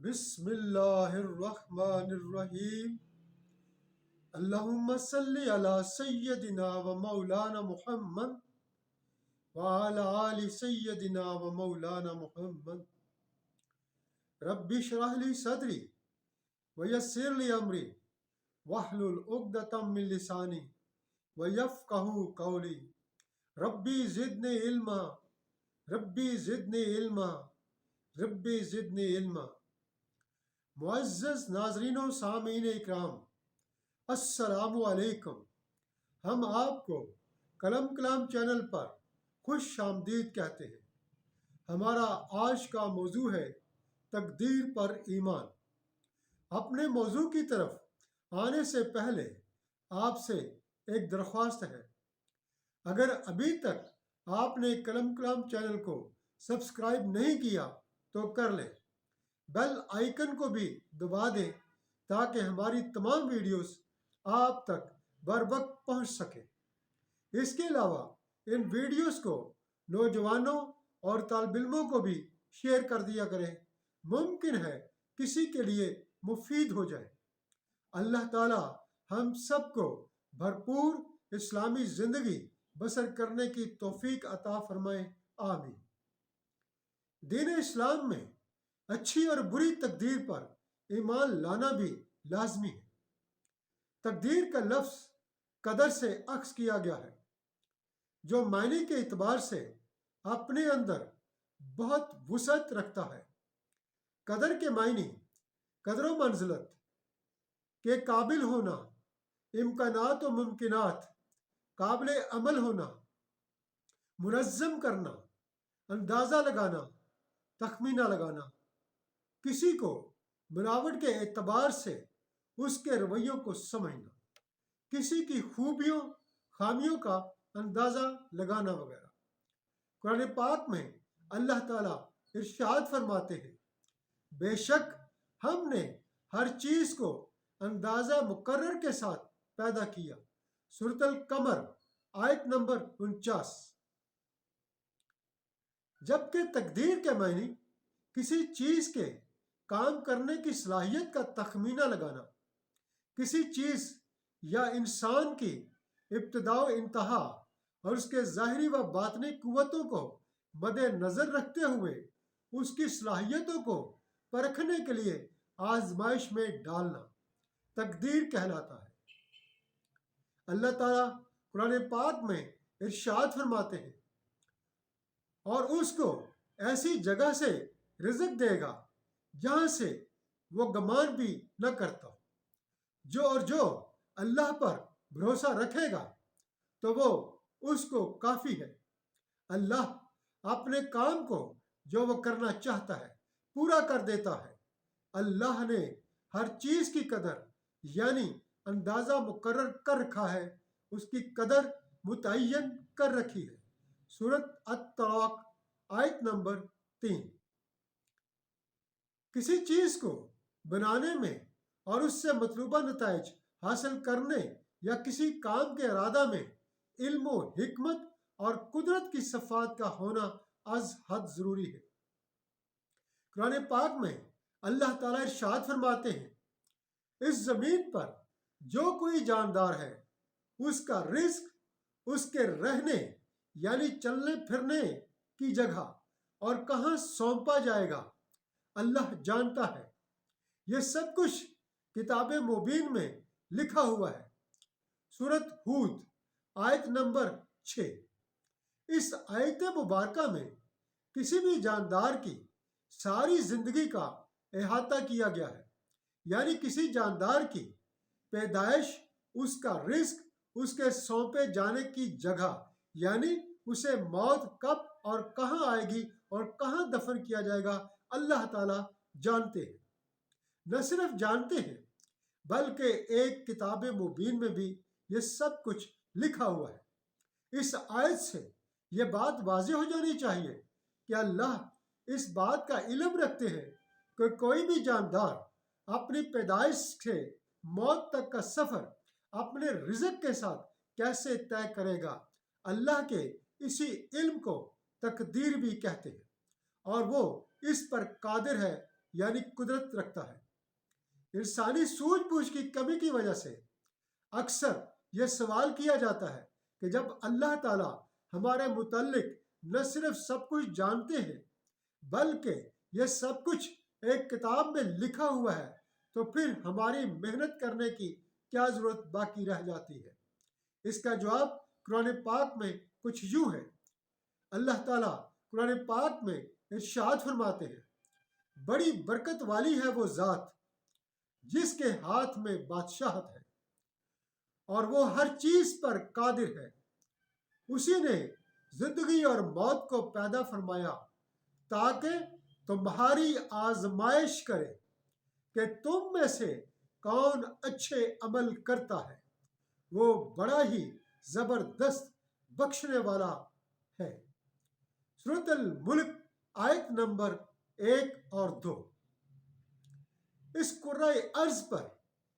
بسم اللہ الرحمن الرحیم۔ اللہم صلی علی سیدنا و مولانا محمد وعلی آل سیدنا و مولانا محمد۔ رب اشرح لی صدری ویسر لی امری واحلل عقدۃ من لسانی ویفقہوا قولی۔ ربی زدنی علما ربی زدنی علما ربی زدنی علما۔ معزز ناظرین و سامعین اکرام، السلام علیکم۔ ہم آپ کو قلم کلام چینل پر خوش آمدید کہتے ہیں۔ ہمارا آج کا موضوع ہے تقدیر پر ایمان۔ اپنے موضوع کی طرف آنے سے پہلے آپ سے ایک درخواست ہے، اگر ابھی تک آپ نے قلم کلام چینل کو سبسکرائب نہیں کیا تو کر لیں، بیل آئیکن کو بھی دبا دیں تاکہ ہماری تمام ویڈیوز آپ تک بروقت پہنچ سکیں۔ اس کے علاوہ ان ویڈیوز کو نوجوانوں اور طالب علموں کو بھی شیئر کر دیا کریں، ممکن ہے کسی کے لیے مفید ہو جائے۔ اللہ تعالی ہم سب کو بھرپور اسلامی زندگی بسر کرنے کی توفیق عطا فرمائے، آمین۔ دین اسلام میں اچھی اور بری تقدیر پر ایمان لانا بھی لازمی ہے۔ تقدیر کا لفظ قدر سے اخذ کیا گیا ہے، جو معنی کے اعتبار سے اپنے اندر بہت وسعت رکھتا ہے۔ قدر کے معنی قدر و منزلت کے قابل ہونا، امکانات و ممکنات قابل عمل ہونا، منظم کرنا، اندازہ لگانا، تخمینہ لگانا، کسی کو بناوٹ کے اعتبار سے اس کے رویوں کو سمجھنا، کسی کی خوبیوں خامیوں کا اندازہ لگانا وغیرہ۔ قرآن پاک میں اللہ تعالیٰ ارشاد فرماتے ہیں، بے شک ہم نے ہر چیز کو اندازہ مقرر کے ساتھ پیدا کیا۔ سورۃ القمر آیت نمبر 49۔ جبکہ تقدیر کے معنی کسی چیز کے کام کرنے کی صلاحیت کا تخمینہ لگانا، کسی چیز یا انسان کی ابتدا و انتہا اور اس کے ظاہری و باطنی قوتوں کو مد نظر رکھتے ہوئے اس کی صلاحیتوں کو پرکھنے کے لیے آزمائش میں ڈالنا تقدیر کہلاتا ہے۔ اللہ تعالیٰ قرآن پاک میں ارشاد فرماتے ہیں، اور اس کو ایسی جگہ سے رزق دے گا جہاں سے وہ گمان بھی نہ کرتا۔ جو اللہ پر بھروسہ رکھے گا تو وہ اس کو کافی ہے۔ اللہ اپنے کام کو جو وہ کرنا چاہتا ہے پورا کر دیتا ہے۔ اللہ نے ہر چیز کی قدر یعنی اندازہ مقرر کر رکھا ہے، اس کی قدر متعین کر رکھی ہے۔ سورۃ الطلاق آیت نمبر 3۔ کسی چیز کو بنانے میں اور اس سے مطلوبہ نتائج حاصل کرنے یا کسی کام کے ارادہ میں علم و حکمت اور قدرت کی صفات کا ہونا از حد ضروری ہے۔ قرآن پاک میں اللہ تعالیٰ ارشاد فرماتے ہیں، اس زمین پر جو کوئی جاندار ہے اس کا رزق اس کے رہنے یعنی چلنے پھرنے کی جگہ اور کہاں سونپا جائے گا اللہ جانتا ہے۔ یہ سب کچھ کتاب مبین میں لکھا ہوا ہے۔ سورۃ ہود آیت نمبر 6۔ اس آیت مبارکہ میں کسی بھی جاندار کی ساری زندگی کا احاطہ کیا گیا ہے، یعنی کسی جاندار کی پیدائش، اس کا رزق، اس کے سونپے جانے کی جگہ یعنی اسے موت کب اور کہاں آئے گی اور کہاں دفن کیا جائے گا اللہ تعالیٰ جانتے ہیں۔ نہ صرف جانتے ہیں بلکہ ایک کتاب مبین میں بھی یہ سب کچھ لکھا ہوا ہے۔ اس آیت سے یہ بات واضح ہو جانی چاہیے کہ اللہ اس بات کا علم رکھتے ہیں کہ کوئی بھی جاندار اپنی پیدائش سے موت تک کا سفر اپنے رزق کے ساتھ کیسے طے کرے گا۔ اللہ کے اسی علم کو تقدیر بھی کہتے ہیں، اور وہ اس پر قادر ہے یعنی قدرت رکھتا ہے۔ انسانی سوجھ بوجھ کی کمی کی وجہ سے اکثر یہ سوال کیا جاتا ہے کہ جب اللہ تعالیٰ ہمارے متعلق نہ صرف سب کچھ جانتے ہیں بلکہ یہ سب کچھ ایک کتاب میں لکھا ہوا ہے تو پھر ہماری محنت کرنے کی کیا ضرورت باقی رہ جاتی ہے؟ اس کا جواب قرآن پاک میں کچھ یوں ہے۔ اللہ تعالیٰ قرآن پاک میں ارشاد فرماتے ہیں، بڑی برکت والی ہے وہ ذات جس کے ہاتھ میں بادشاہت ہے اور وہ ہر چیز پر قادر ہے۔ اسی نے زندگی اور موت کو پیدا فرمایا تاکہ تمہاری آزمائش کرے کہ تم میں سے کون اچھے عمل کرتا ہے، وہ بڑا ہی زبردست بخشنے والا ہے۔ سورۃ الملک آیت نمبر 1 اور 2۔ اس کرۂ ارض پر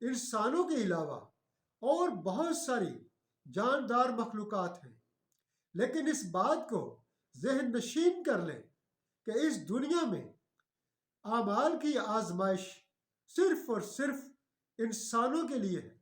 انسانوں کے علاوہ اور بہت ساری جاندار مخلوقات ہیں، لیکن اس بات کو ذہن نشین کر لیں کہ اس دنیا میں اعمال کی آزمائش صرف اور صرف انسانوں کے لیے ہے،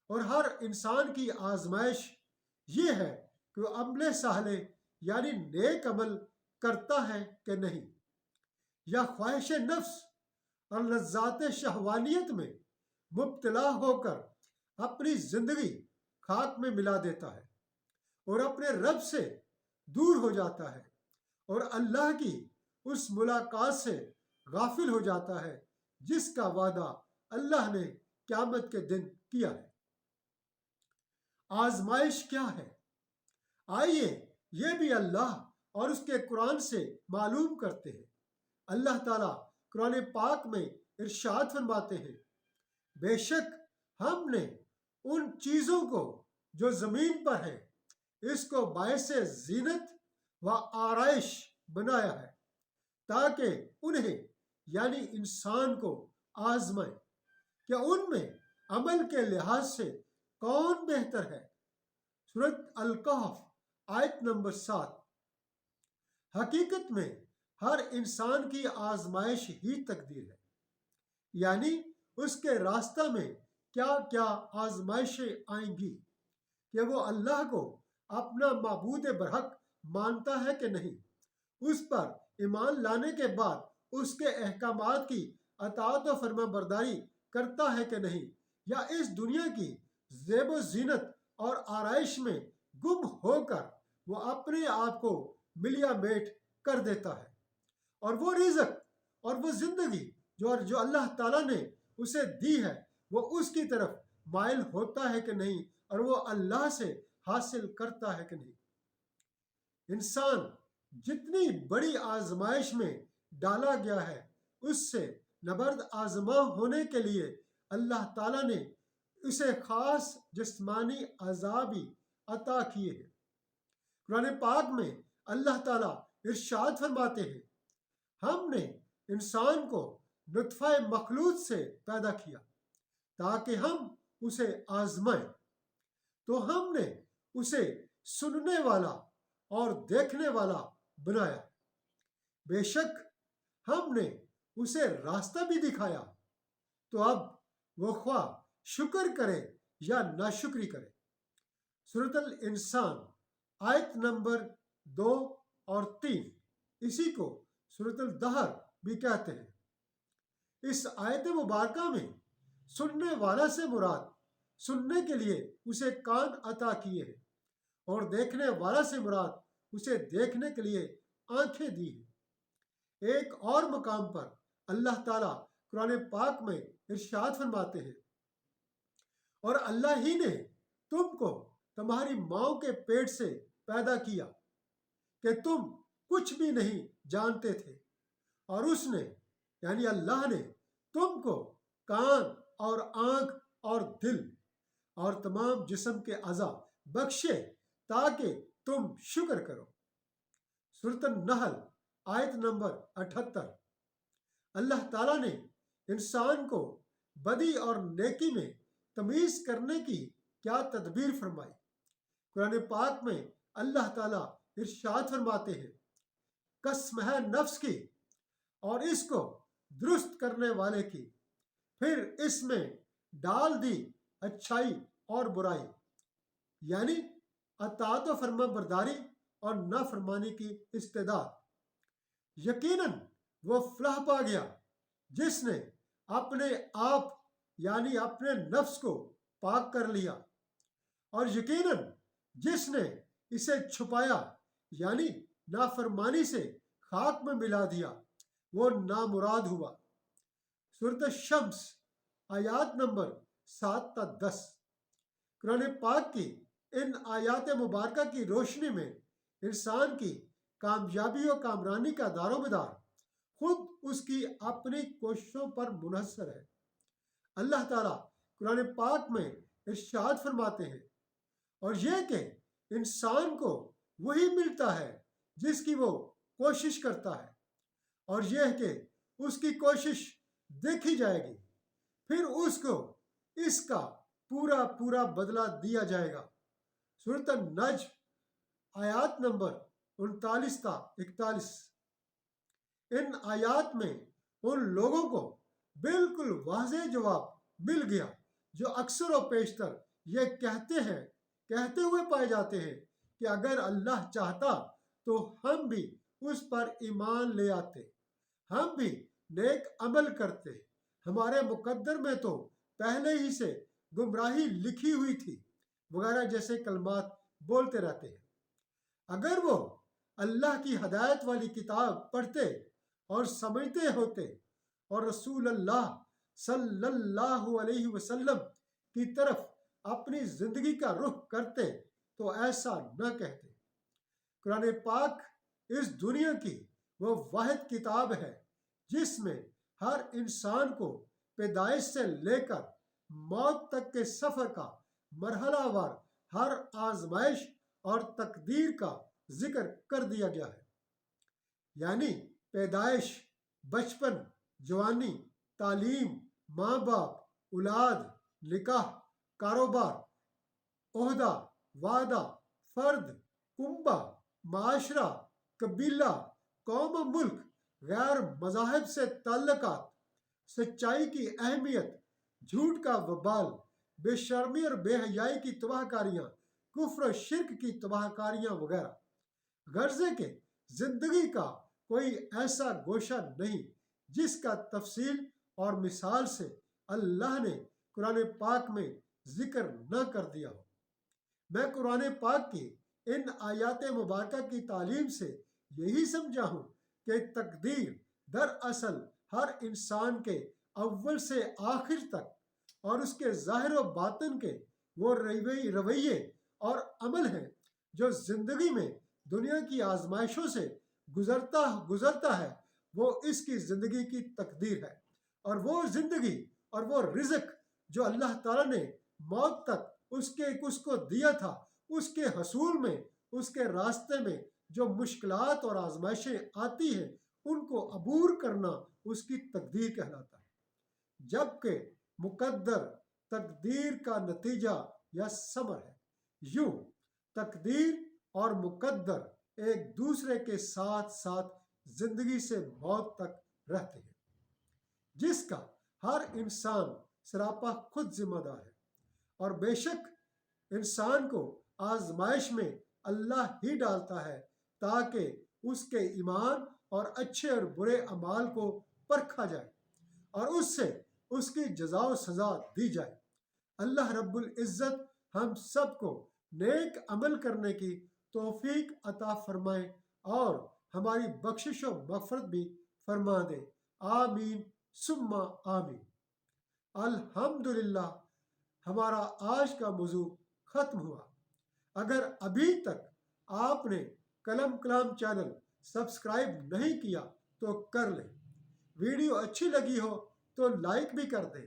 اور ہر انسان کی آزمائش یہ ہے کہ وہ عمل صالح یعنی نیک عمل کرتا ہے کہ نہیں، یا خواہش نفس اور لذات شہوانیت میں مبتلا ہو کر اپنی زندگی خاک میں ملا دیتا ہے اور اپنے رب سے دور ہو جاتا ہے اور اللہ کی اس ملاقات سے غافل ہو جاتا ہے جس کا وعدہ اللہ نے قیامت کے دن کیا ہے۔ آزمائش کیا ہے؟ آئیے یہ بھی اللہ اور اس کے قرآن سے معلوم کرتے ہیں۔ اللہ تعالیٰ قرآن پاک میں ارشاد فرماتے ہیں، بے شک ہم نے ان چیزوں کو جو زمین پر ہیں اس کو باعث زینت و آرائش بنایا ہے تاکہ انہیں یعنی انسان کو آزمائیں کہ ان میں عمل کے لحاظ سے کون بہتر ہے۔ سورۃ الکہف آیت نمبر 7۔ حقیقت میں ہر انسان کی آزمائش ہی تقدیر ہے، یعنی اس کے راستہ میں کیا کیا آزمائشیں آئیں گی کہ وہ اللہ کو اپنا معبود برحق مانتا ہے کہ نہیں، اس پر ایمان لانے کے بعد اس کے احکامات کی اطاعت و فرما برداری کرتا ہے کہ نہیں، یا اس دنیا کی زیب و زینت اور آرائش میں گم ہو کر وہ اپنے آپ کو ملیا میٹ کر دیتا ہے، اور وہ رزق اور وہ زندگی جو اللہ تعالیٰ نے اسے دی ہے وہ اس کی طرف مائل ہوتا ہے کہ نہیں، اور وہ اللہ سے حاصل کرتا ہے کہ نہیں۔ انسان جتنی بڑی آزمائش میں ڈالا گیا ہے اس سے نبرد آزما ہونے کے لیے اللہ تعالیٰ نے اسے خاص جسمانی عذابی عطا کیے ہیں۔ قرآن پاک میں اللہ تعالیٰ ارشاد فرماتے ہیں، ہم نے انسان کو نطفہ مخلوط سے پیدا کیا تاکہ ہم اسے آزمائیں، تو ہم نے اسے سننے والا اور دیکھنے والا بنایا، بے شک ہم نے اسے راستہ بھی دکھایا، تو اب وہ خواہ شکر کرے یا ناشکری کرے۔ سورۃ الانسان آیت نمبر 2 اور 3، اسی کو سورۃ الدہر بھی کہتے ہیں۔ اس آیت مبارکہ میں سننے والا سے مراد سننے کے لیے اسے کان عطا کیے ہیں، اور دیکھنے والا سے مراد اسے دیکھنے کے لیے آنکھیں دی ہیں۔ ایک اور مقام پر اللہ تعالیٰ قرآن پاک میں ارشاد فرماتے ہیں، اور اللہ ہی نے تم کو تمہاری ماں کے پیٹ سے پیدا کیا کہ تم کچھ بھی نہیں جانتے تھے، اور اس نے یعنی اللہ نے تم کو کان اور آنکھ اور دل اور تمام جسم کے اعضاء بخشے تاکہ تم شکر کرو۔ سورۃ النحل آیت نمبر 78۔ اللہ تعالیٰ نے انسان کو بدی اور نیکی میں تمیز کرنے کی کیا تدبیر فرمائی۔ قرآن پاک میں اللہ تعالیٰ ارشاد فرماتے ہیں، قسم ہے نفس کی اور اس کو درست کرنے والے کی، پھر اس میں ڈال دی اچھائی اور برائی، یعنی اطاعت و فرما برداری اور نافرمانی کی استعداد۔ یقیناً وہ فلاح پا گیا جس نے اپنے آپ یعنی اپنے نفس کو پاک کر لیا، اور یقیناً جس نے اسے چھپایا یعنی نافرمانی سے خاک میں ملا دیا، وہ نامراد ہوا۔ سورۃ الشمس آیات نمبر 7 تا 10۔ قرآن پاک کی ان آیات مبارکہ کی روشنی میں انسان کی کامیابی و کامرانی کا دار و مدار خود اس کی اپنی کوششوں پر منحصر ہے۔ اللہ تعالیٰ قرآن پاک میں ارشاد فرماتے ہیں، اور یہ کہ انسان کو وہی ملتا ہے جس کی وہ کوشش کرتا ہے، اور یہ کہ اس کی کوشش دیکھی جائے گی، پھر اس کو اس کا پورا پورا بدلہ دیا جائے گا۔ سورۃ النجم آیات نمبر 39 تا 41۔ ان آیات میں ان لوگوں کو بالکل واضح جواب مل گیا جو اکثر و بیشتر یہ کہتے ہوئے پائے جاتے ہیں کہ اگر اللہ چاہتا تو ہم بھی اس پر ایمان لے آتے، ہم بھی نیک عمل کرتے، ہمارے مقدر میں تو پہلے ہی سے گمراہی لکھی ہوئی تھی، وغیرہ جیسے کلمات بولتے رہتے ہیں۔ اگر وہ اللہ کی ہدایت والی کتاب پڑھتے اور سمجھتے ہوتے اور رسول اللہ صلی اللہ علیہ وسلم کی طرف اپنی زندگی کا رخ کرتے تو ایسا نہ کہتے۔ قرآن پاک اس دنیا کی وہ واحد کتاب ہے جس میں ہر انسان کو پیدائش سے لے کر موت تک کے سفر کا مرحلہ وار ہر آزمائش اور تقدیر کا ذکر کر دیا گیا ہے، یعنی پیدائش، بچپن، جوانی، تعلیم، ماں باپ، اولاد، نکاح، کاروبار، عہدہ، وعدہ، فرد، کنبہ، معاشرہ، قبیلہ، قوم و ملک، غیر مذاہب سے تعلقات، سچائی کی اہمیت، جھوٹ کا وبال، بے شرمی اور بے حیائی کی تباہ کاریاں، کفر و شرک کی تباہ کاریاں وغیرہ۔ غرض ہے کہ زندگی کا کوئی ایسا گوشہ نہیں جس کا تفصیل اور مثال سے اللہ نے قرآن پاک میں ذکر نہ کر دیا ہو۔ میں قرآن پاک کی ان آیات مبارکہ کی تعلیم سے یہی سمجھا ہوں کہ تقدیر دراصل ہر انسان کے اول سے آخر تک اور اس کے ظاہر و باطن کے وہ رویے اور عمل ہیں جو زندگی میں دنیا کی آزمائشوں سے گزرتا ہے، وہ اس کی زندگی کی تقدیر ہے، اور وہ زندگی اور وہ رزق جو اللہ تعالیٰ نے موت تک اس کو دیا تھا، اس کے حصول میں، اس کے راستے میں جو مشکلات اور آزمائشیں آتی ہیں ان کو عبور کرنا اس کی تقدیر کہلاتا ہے، جبکہ مقدر تقدیر کا نتیجہ یا ثمر ہے۔ یوں تقدیر اور مقدر ایک دوسرے کے ساتھ ساتھ زندگی سے موت تک رہتے ہیں، جس کا ہر انسان سراپا خود ذمہ دار ہے، اور بے شک انسان کو آزمائش میں اللہ ہی ڈالتا ہے تاکہ اس کے ایمان اور اچھے اور برے اعمال کو پرکھا جائے اور اس سے اس کی جزا و سزا دی جائے۔ اللہ رب العزت ہم سب کو نیک عمل کرنے کی توفیق عطا فرمائے اور ہماری بخشش و مغفرت بھی فرما دے، آمین ثم آمین۔ الحمدللہ ہمارا آج کا موضوع ختم ہوا۔ اگر ابھی تک آپ نے قلم کلام چینل سبسکرائب نہیں کیا تو کر لیں، ویڈیو اچھی لگی ہو تو لائک بھی کر دیں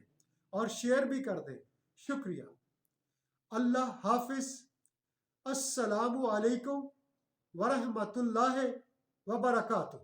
اور شیئر بھی کر دیں۔ شکریہ۔ اللہ حافظ۔ السلام علیکم ورحمۃ اللہ وبرکاتہ۔